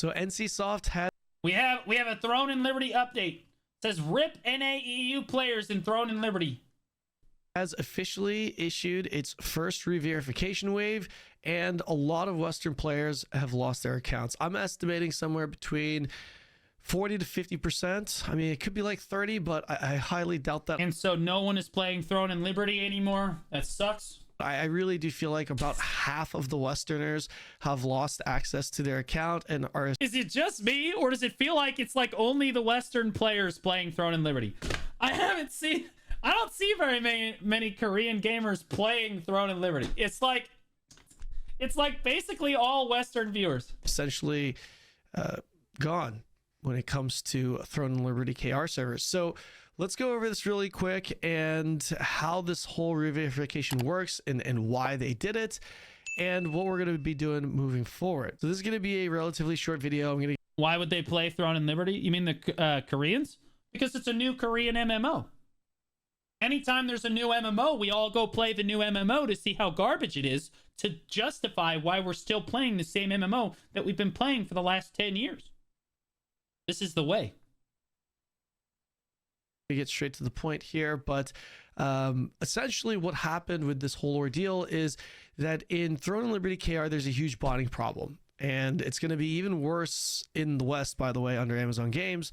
So NCSoft has We have a Throne and Liberty update. It says RIP NAEU players in Throne and Liberty. has officially issued its first re-verification wave, and a lot of Western players have lost their accounts. I'm estimating somewhere between 40 to 50%. I mean, it could be like 30, but I highly doubt that. And so no one is playing Throne and Liberty anymore. That sucks. I really do feel like about half of the Westerners have lost access to their account and are... Is it just me, or does it feel like it's like only the Western players playing Throne and Liberty? I don't see very many Korean gamers playing Throne and Liberty. It's like basically all Western viewers. essentially gone when it comes to Throne and Liberty KR servers. So let's go over this really quick and how this whole re-verification works and why they did it and what we're going to be doing moving forward. So this is going to be a relatively short video. Why would they play Throne and Liberty? You mean the Koreans? Because it's a new Korean MMO. Anytime there's a new MMO, we all go play the new MMO to see how garbage it is, to justify why we're still playing the same MMO that we've been playing for the last 10 years. This is the way. To get straight to the point here, but essentially what happened with this whole ordeal is that in Throne and Liberty KR, there's a huge botting problem, and it's going to be even worse in the West, by the way, under Amazon Games.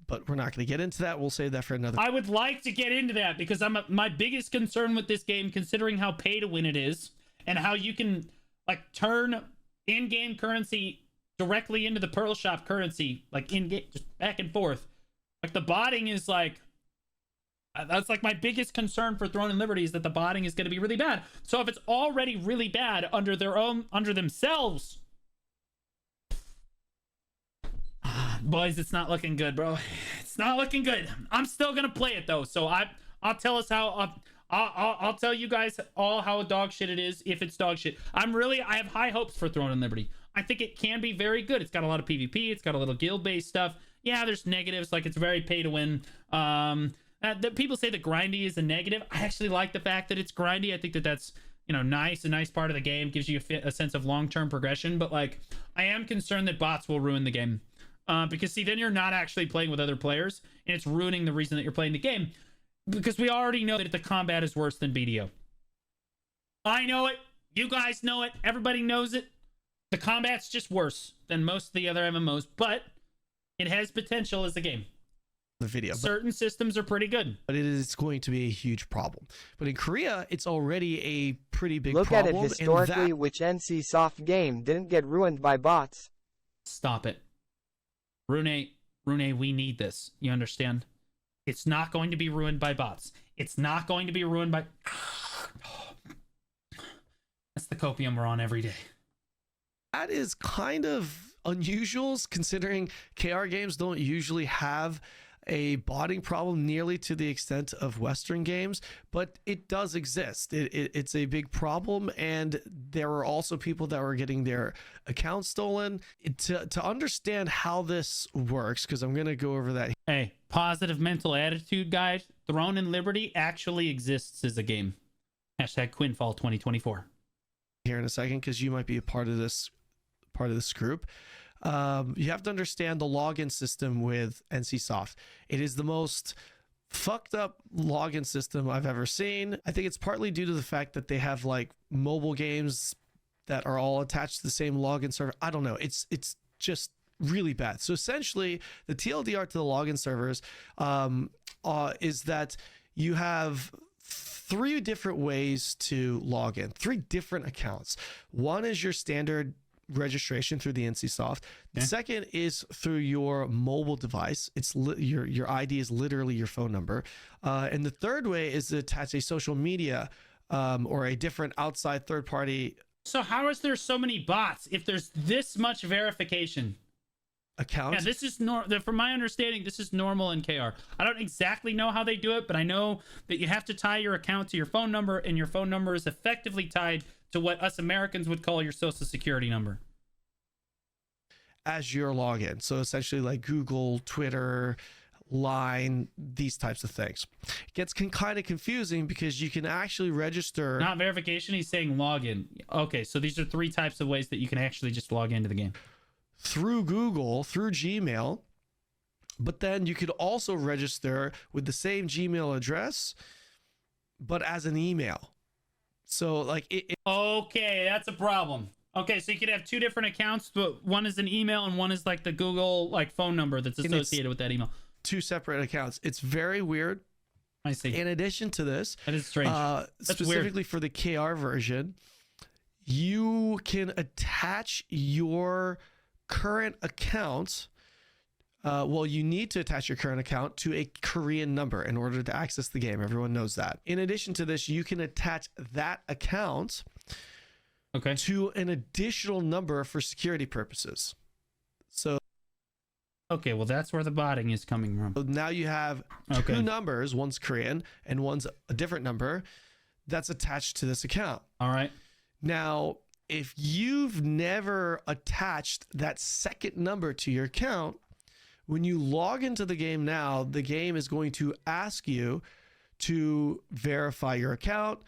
But we're not going to get into that. We'll save that for another. I would like to get into that because my biggest concern with this game, considering how pay to win it is and how you can like turn in-game currency directly into the Pearl Shop currency, like in-game, just back and forth. Like the botting is like, that's like my biggest concern for Throne and Liberty, is that the botting is going to be really bad. So if it's already really bad under themselves, boys, it's not looking good, bro. It's not looking good. I'm still gonna play it though, so I'll tell us how. I'll tell you guys all how dog shit it is if it's dog shit. I have high hopes for Throne and Liberty. I think it can be very good. It's got a lot of PvP. It's got a little guild-based stuff. Yeah, there's negatives, like it's very pay to win. People say that grindy is a negative. I actually like the fact that it's grindy. I think that that's, you know, nice. A nice part of the game, gives you a sense of long-term progression. But like, I am concerned that bots will ruin the game. Because see, then you're not actually playing with other players, and it's ruining the reason that you're playing the game. Because we already know that the combat is worse than BDO. I know it. You guys know it. Everybody knows it. The combat's just worse than most of the other MMOs, but it has potential as a game. The video. Certain systems are pretty good. But it is going to be a huge problem. But in Korea, it's already a pretty big Look problem. Look at it historically, which NCSoft game didn't get ruined by bots. Stop it. Rune, we need this. You understand? It's not going to be ruined by bots. It's not going to be ruined by... That's the copium we're on every day. That is kind of unusual, considering KR games don't usually have a botting problem nearly to the extent of Western games, but it does exist. It's a big problem, and there were also people that were getting their accounts stolen. To understand how this works, because I'm going to go over that. Hey, positive mental attitude, guys. Throne and Liberty actually exists as a game. Hashtag Quinfall 2024. Here in a second, because you might be a part of this group. You have to understand the login system with NCSoft. It is the most fucked up login system I've ever seen. I think it's partly due to the fact that they have like mobile games that are all attached to the same login server. I don't know. It's just really bad. So essentially, the TLDR to the login servers is that you have 3 different ways to log in, 3 different accounts. One is your standard registration through the NCSoft. The second is through your mobile device. It's your ID is literally your phone number. And the third way is to attach a social media or a different outside third party. So how is there so many bots if there's this much verification? Account. Yeah, this is from my understanding, this is normal in KR. I don't exactly know how they do it, but I know that you have to tie your account to your phone number, and your phone number is effectively tied to what us Americans would call your social security number as your login. So essentially like Google, Twitter, Line, these types of things. It gets kind of confusing because you can actually register. Not verification, he's saying login. Okay, so these are 3 types of ways that you can actually just log into the game. through Google, through Gmail, but then you could also register with the same Gmail address, but as an email. So like Okay, that's a problem. Okay, so you could have two different accounts, but one is an email and one is like the Google like phone number that's associated with that email. two separate accounts. It's very weird. I see. In addition to this, That is strange. specifically weird. for the KR version, you can attach your current account. Well, you need to attach your current account to a Korean number in order to access the game. Everyone knows that. In addition to this, you can attach that account to an additional number for security purposes. So Okay, well, that's where the botting is coming from. now you have two numbers, one's Korean and one's a different number that's attached to this account. All right. Now, if you've never attached that second number to your account, when you log into the game now, the game is going to ask you to verify your account,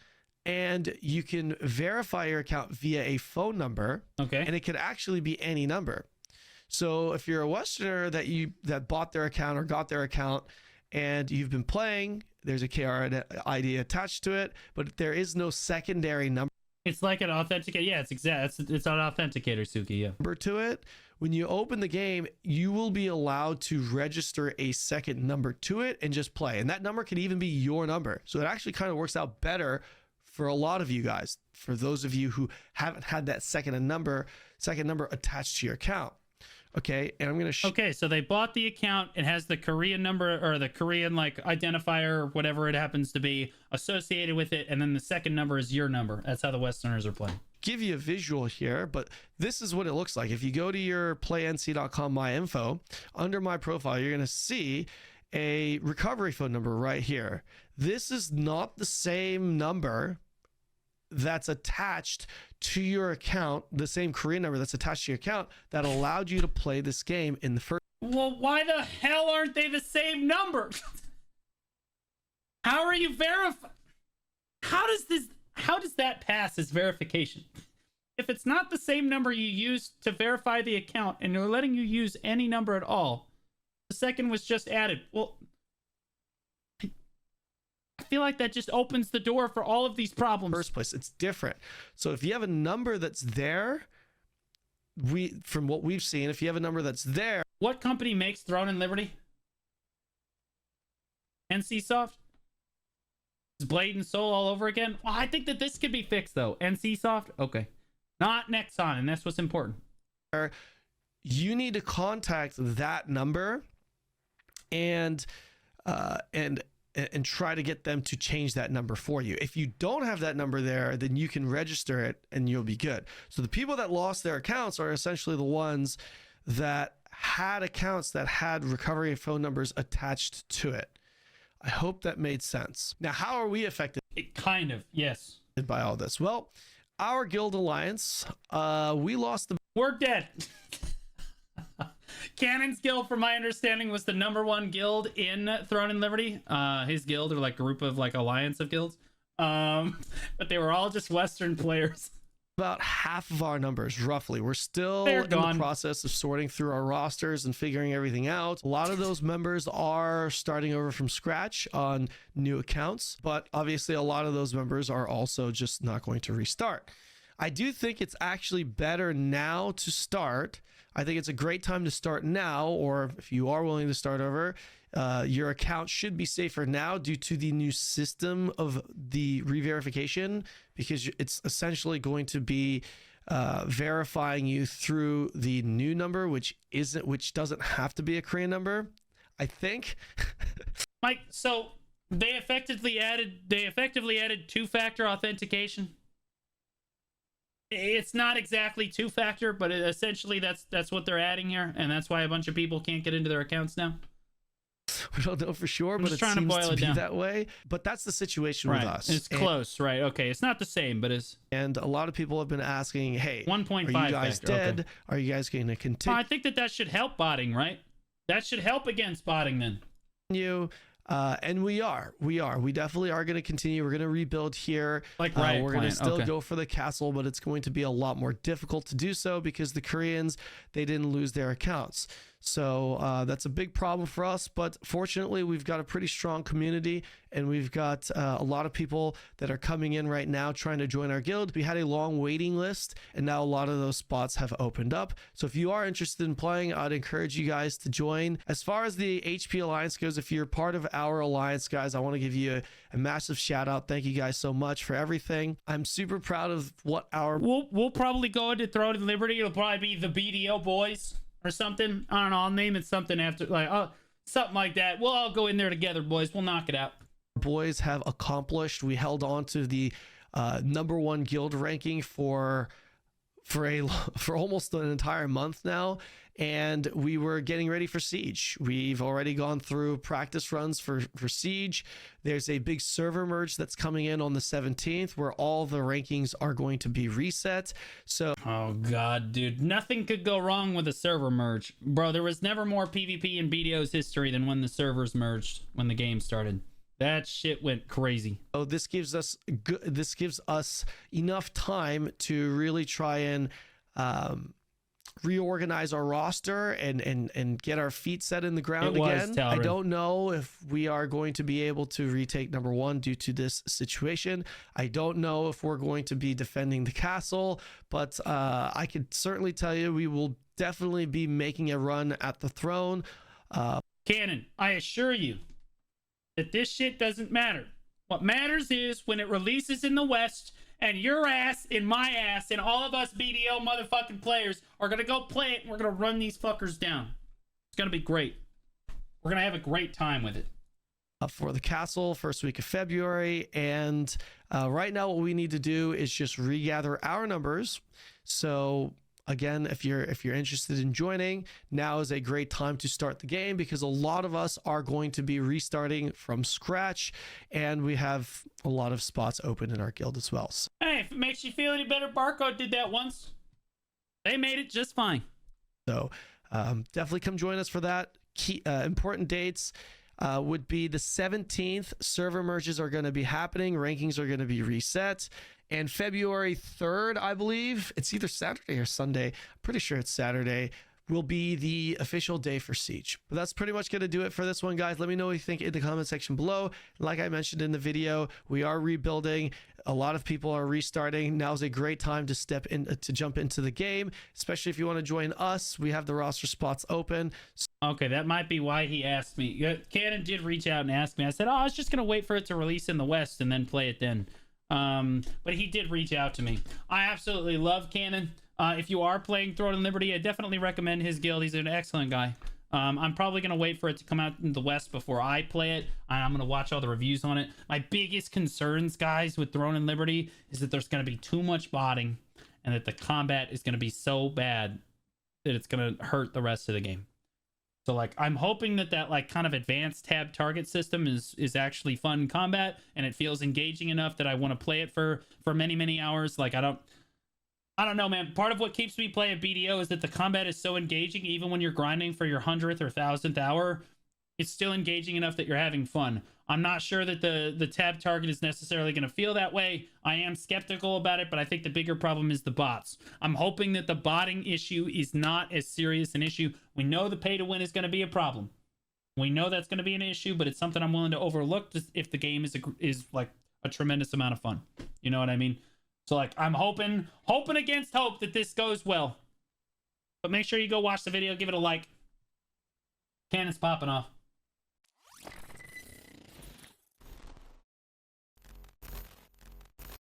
and you can verify your account via a phone number. Okay. And it could actually be any number. So if you're a Westerner that bought their account or got their account and you've been playing, there's a KR ID attached to it, but there is no secondary number. It's like an authenticator. Yeah, it's exact. It's an authenticator, Suki. Yeah. Number to it. When you open the game, you will be allowed to register a second number to it and just play. And that number could even be your number. So it actually kind of works out better for a lot of you guys. For those of you who haven't had that second number attached to your account. Okay, and I'm going to Okay, so they bought the account. It has the Korean number or the Korean like identifier or whatever it happens to be associated with it, and then the second number is your number. That's how the Westerners are playing. Give you a visual here, but this is what it looks like. If you go to your plaync.com my info, under my profile, you're going to see a recovery phone number right here. This is not the same number that's attached to your account, the same Korean number that's attached to your account that allowed you to play this game in the first. Well, why the hell aren't they the same number? How are you verifying? How does that pass as verification? If it's not the same number you used to verify the account and they're letting you use any number at all, the second was just added. Well, I feel like that just opens the door for all of these problems. First place, it's different. So if you have a number that's there, from what we've seen, if you have a number that's there. What company makes Throne and Liberty? NCSoft? Is Blade and Soul all over again? Well, I think that this could be fixed though. NCSoft? Okay. Not Nexon, and that's what's important. You need to contact that number and try to get them to change that number for you. If you don't have that number there, then you can register it and you'll be good. So the people that lost their accounts are essentially the ones that had accounts that had recovery phone numbers attached to it. I hope that made sense. Now, how are we affected? It kind of, yes. By all this? Well, our guild alliance, we lost the... We're dead. Kanon's guild, from my understanding, was the #1 guild in Throne and Liberty. His guild, or like group of like alliance of guilds. But they were all just Western players. About half of our numbers, roughly. We're still in the process of sorting through our rosters and figuring everything out. A lot of those members are starting over from scratch on new accounts, but obviously a lot of those members are also just not going to restart. I do think it's actually better now to start. I think it's a great time to start now, or if you are willing to start over, your account should be safer now due to the new system of the re-verification, because it's essentially going to be verifying you through the new number, which doesn't have to be a Korean number, I think. Mike, so they effectively added two-factor authentication. It's not exactly two-factor, but essentially that's what they're adding here, and that's why a bunch of people can't get into their accounts now. We don't know for sure, but it seems to be that way. But that's the situation with us. It's close, right? Okay, it's not the same, but it's... And a lot of people have been asking, hey, 1.5 are you guys factor, dead? okay. Are you guys going to continue? I think that should help botting, right? That should help against botting then. And we definitely are going to continue. We're going to rebuild here. Like Riot we're going to Client, still okay. go for the castle, but it's going to be a lot more difficult to do so because the Koreans, they didn't lose their accounts. So that's a big problem for us, but fortunately we've got a pretty strong community, and we've got a lot of people that are coming in right now trying to join our guild. We had a long waiting list, and now a lot of those spots have opened up. So if you are interested in playing, I'd encourage you guys to join. As far as the HP Alliance goes, if you're part of our alliance, guys, I want to give you a massive shout out. Thank you guys so much for everything. I'm super proud of what our... We'll probably go into Throne and Liberty. It'll probably be the BDO boys or something. I don't know. I'll name it something after, like, something like that. We'll all go in there together, boys. We'll knock it out. Boys have accomplished. We held on to the #1 guild ranking for almost an entire month now, and we were getting ready for Siege. We've already gone through practice runs for Siege. There's a big server merge that's coming in on the 17th where all the rankings are going to be reset. So Oh god, dude, nothing could go wrong with a server merge, bro. There was never more PvP in BDO's history than when the servers merged when the game started. That shit went crazy. this gives us enough time to really try and reorganize our roster and get our feet set in the ground again. I don't know if we are going to be able to retake #1 due to this situation. I don't know if we're going to be defending the castle, but I could certainly tell you we will definitely be making a run at the throne. Kanon, I assure you that this shit doesn't matter. What matters is when it releases in the West, and your ass and my ass and all of us BDO motherfucking players are gonna go play it, and we're gonna run these fuckers down. It's gonna be great. We're gonna have a great time with it. For the castle, first week of February, and right now what we need to do is just regather our numbers. So again, if you're interested in joining, now is a great time to start the game because a lot of us are going to be restarting from scratch, and we have a lot of spots open in our guild as well. Hey, if it makes you feel any better, Barcode did that once. They made it just fine. So definitely come join us for that. Key important dates would be the 17th. Server merges are going to be happening. Rankings are going to be reset. And February 3rd, I believe, it's either Saturday or Sunday. I'm pretty sure it's Saturday, will be the official day for Siege. But that's pretty much going to do it for this one, guys. Let me know what you think in the comment section below. Like I mentioned in the video, we are rebuilding. A lot of people are restarting. Now's a great time to step in, to jump into the game, especially if you want to join us. We have the roster spots open. Okay, that might be why he asked me. Kanon did reach out and ask me. I said, I was just going to wait for it to release in the West and then play it then. But he did reach out to me. I absolutely love Kanon. If you are playing Throne and Liberty, I definitely recommend his guild. He's an excellent guy. I'm probably going to wait for it to come out in the West before I play it. I'm going to watch all the reviews on it. My biggest concerns, guys, with Throne and Liberty is that there's going to be too much botting and that the combat is going to be so bad that it's going to hurt the rest of the game. So, like, I'm hoping that like kind of advanced tab target system is actually fun combat and it feels engaging enough that I want to play it for many, many hours. Like, I don't know, man. Part of what keeps me playing BDO is that the combat is so engaging. Even when you're grinding for your 100th or 1000th hour, it's still engaging enough that you're having fun. I'm not sure that the tab target is necessarily going to feel that way. I am skeptical about it, but I think the bigger problem is the bots. I'm hoping that the botting issue is not as serious an issue. We know the pay to win is going to be a problem. We know that's going to be an issue, but it's something I'm willing to overlook if the game is like a tremendous amount of fun. You know what I mean? So, like, I'm hoping against hope that this goes well. But make sure you go watch the video, give it a like. Kanon's popping off.